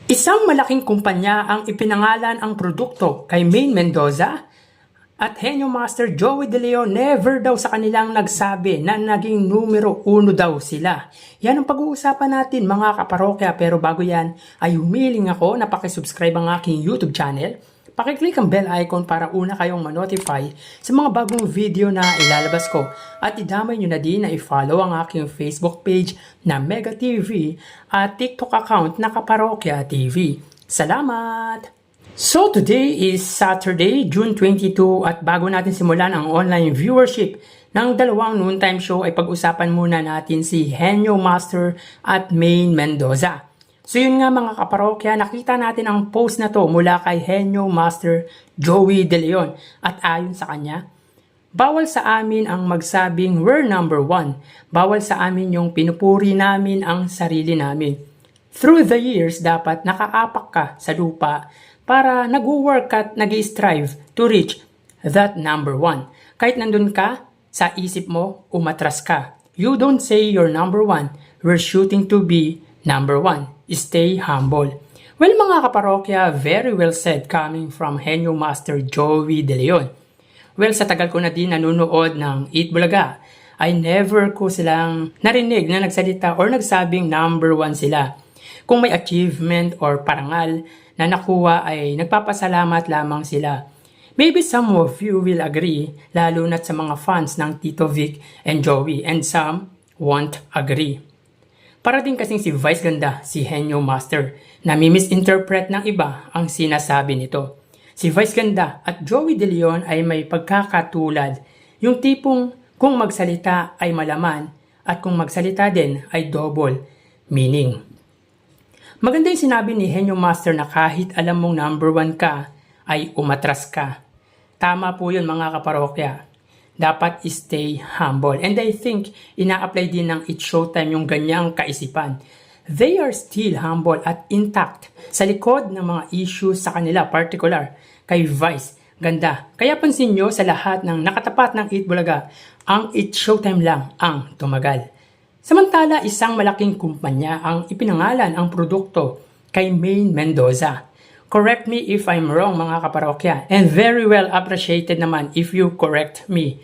Isang malaking kumpanya ang ipinangalan ang produkto kay Maine Mendoza at Henyo Master Joey De Leon never daw sa kanilang nagsabi na naging numero 1 daw sila. Yan ang pag-uusapan natin mga kaparokya, pero bago yan ay humiling ako na pakisubscribe ang aking YouTube channel. Pakiclick ang bell icon para una kayong ma-notify sa mga bagong video na ilalabas ko. At idamay nyo na din na i-follow ang aking Facebook page na Mega TV at TikTok account na Kaparokya TV. Salamat! So today is Saturday, June 22 at bago natin simulan ang online viewership ng dalawang noontime show ay pag-usapan muna natin si Henyo Master at Maine Mendoza. So yun nga mga kaparokya, nakita natin ang post na to mula kay Henyo Master Joey De Leon at ayon sa kanya, bawal sa amin ang magsabing we're number 1. Bawal sa amin yung pinupuri namin ang sarili namin. Through the years, dapat nakaapak ka sa lupa para nag-work at nag-strive to reach that number 1. Kahit nandun ka, sa isip mo, umatras ka. You don't say you're number 1. We're shooting to be number 1. Stay humble. Well mga kaparokya, very well said coming from Henyo Master Joey De Leon. Well, sa tagal ko na din nanonood ng Eat Bulaga, ay never ko silang narinig na nagsalita or nagsabing number 1 sila. Kung may achievement or parangal na nakuha ay nagpapasalamat lamang sila. Maybe some of you will agree, lalo na sa mga fans ng Tito Vic and Joey, and some won't agree. Para din kasing si Vice Ganda, si Henyo Master, na misinterpret ng iba ang sinasabi nito. Si Vice Ganda at Joey De Leon ay may pagkakatulad, yung tipong kung magsalita ay malaman at kung magsalita din ay double meaning. Maganda yung sinabi ni Henyo Master na kahit alam mong number 1 ka, ay umatras ka. Tama po yun mga kaparokya. Dapat stay humble. And I think ina-apply din ng It's Showtime yung ganyang kaisipan. They are still humble at intact sa likod ng mga issues sa kanila, particular kay Vice Ganda. Kaya pansin nyo sa lahat ng nakatapat ng Eat Bulaga, ang It's Showtime lang ang tumagal. Samantala, isang malaking kumpanya ang ipinangalan ang produkto kay Maine Mendoza. Correct me if I'm wrong mga kaparokya, and very well appreciated naman if you correct me.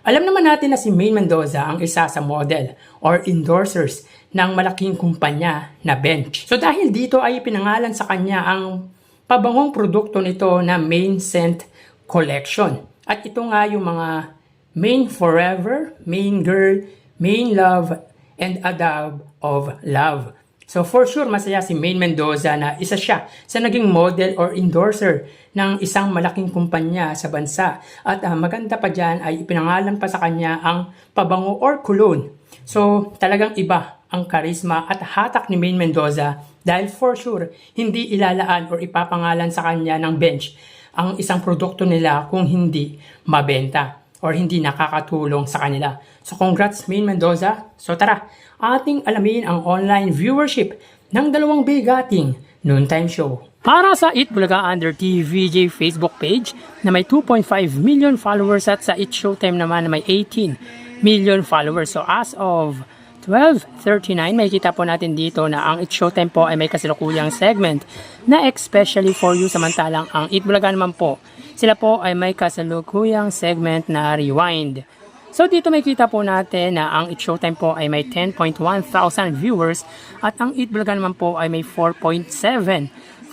Alam naman natin na si Maine Mendoza ang isa sa model or endorsers ng malaking kumpanya na Bench. So dahil dito ay pinangalan sa kanya ang pabangong produkto nito na Maine Scent Collection. At ito nga yung mga Maine Forever, Maine Girl, Maine Love, and A Dab of Love. So for sure, masaya si Maine Mendoza na isa siya sa naging model or endorser ng isang malaking kumpanya sa bansa. At maganda pa dyan ay ipinangalan pa sa kanya ang pabango or cologne. So talagang iba ang karisma at hatak ni Maine Mendoza dahil for sure, hindi ilalaan or ipapangalan sa kanya ng Bench ang isang produkto nila kung hindi mabenta or hindi nakakatulong sa kanila. So congrats Maine Mendoza. So tara, ating alamin ang online viewership ng dalawang bigating noontime show. Para sa Eat Bulaga Under TVJ Facebook page na may 2.5 million followers at sa Eat Showtime naman na may 18 million followers. So as of 12:39, makikita po natin dito na ang Eat Showtime po ay may kasalukuyang segment na especially for you, samantalang ang Eat Bulaga naman po, sila po ay may kasalukuyang segment na Rewind. So dito makikita po natin na ang Eat Showtime po ay may 10.1 thousand viewers at ang Eat Bulaga naman po ay may 4.7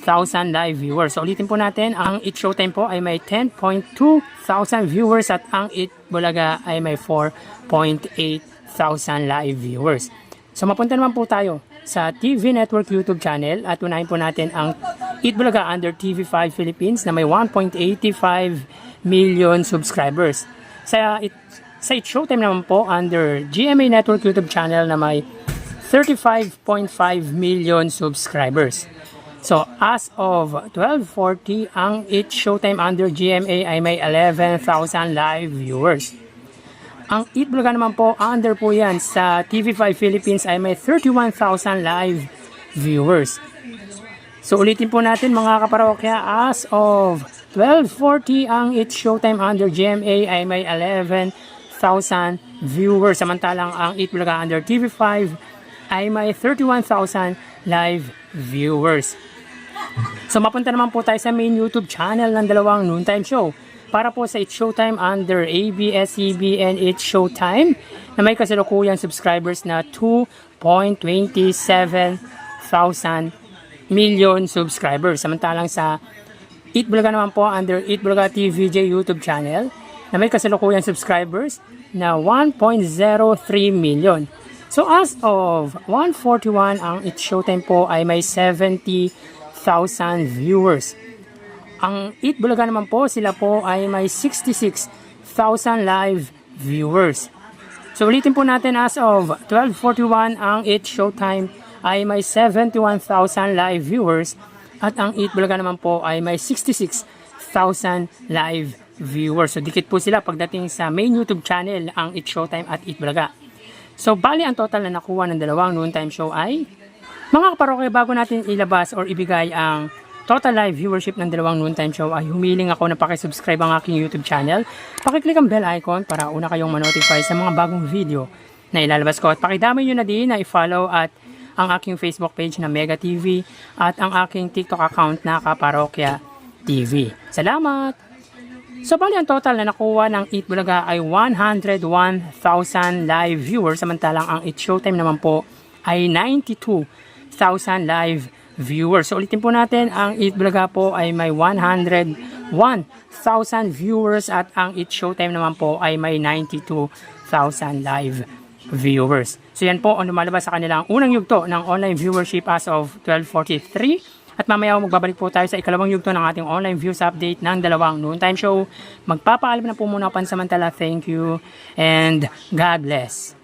thousand live viewers. So ulitin po natin, ang Eat Showtime po ay may 10.2 thousand viewers at ang Eat Bulaga ay may 4.8 thousand live viewers. So mapunta naman po tayo sa TV Network YouTube channel at unahin po natin ang Eat Bulaga Under TV5 Philippines na may 1.85 million subscribers. Sa Eat Showtime naman po under GMA Network YouTube channel na may 35.5 million subscribers. So as of 12:40, ang Eat Showtime under GMA ay may 11,000 live viewers. Ang Eat Bulaga naman po, under po yan sa TV5 Philippines ay may 31,000 live viewers. So ulitin po natin mga kaparokya, as of 12:40 ang Eat Showtime under GMA ay may 11,000 viewers. Samantalang ang Eat Bulaga under TV5 ay may 31,000 live viewers. So mapunta naman po tayo sa main YouTube channel ng dalawang noontime show. Para po sa It's Showtime under ABS-CBN It's Showtime na may kasalukuyang subscribers na 2.27 thousand million subscribers. Samantalang sa Eat Bulaga naman po under Eat Bulaga TVJ YouTube channel na may kasalukuyang subscribers na 1.03 million. So as of 1:41 ang It's Showtime po ay may 70,000 viewers. Ang Eat Bulaga naman po, sila po ay may 66,000 live viewers. So ulitin po natin, as of 12:41 ang It's Showtime ay may 71,000 live viewers at ang Eat Bulaga naman po ay may 66,000 live viewers. So dikit po sila pagdating sa main YouTube channel ang It's Showtime at Eat Bulaga. So bali ang total na nakuha ng dalawang noontime show ay, mga kaparokya, bago natin ilabas or ibigay ang total live viewership ng dalawang noontime show ay humiling ako na pakisubscribe ang aking YouTube channel. Pakiclick ang bell icon para una kayong manotify sa mga bagong video na ilalabas ko. At pakidamay nyo na din na i-follow at ang aking Facebook page na Mega TV at ang aking TikTok account na Kaparokya TV. Salamat! So bali ang total na nakuha ng Eat Bulaga ay 101,000 live viewers, samantalang ang It's Showtime naman po ay 92,000 live viewers. So ulitin po natin, ang Eat Bulaga po ay may 101,000 viewers at ang It's Showtime naman po ay may 92,000 live viewers. So yan po ang lumalabas sa kanilang unang yugto ng online viewership as of 12:43. At mamaya magbabalik po tayo sa ikalawang yugto ng ating online views update ng dalawang noontime show. Magpapaalam na po muna pansamantala. Thank you and God bless.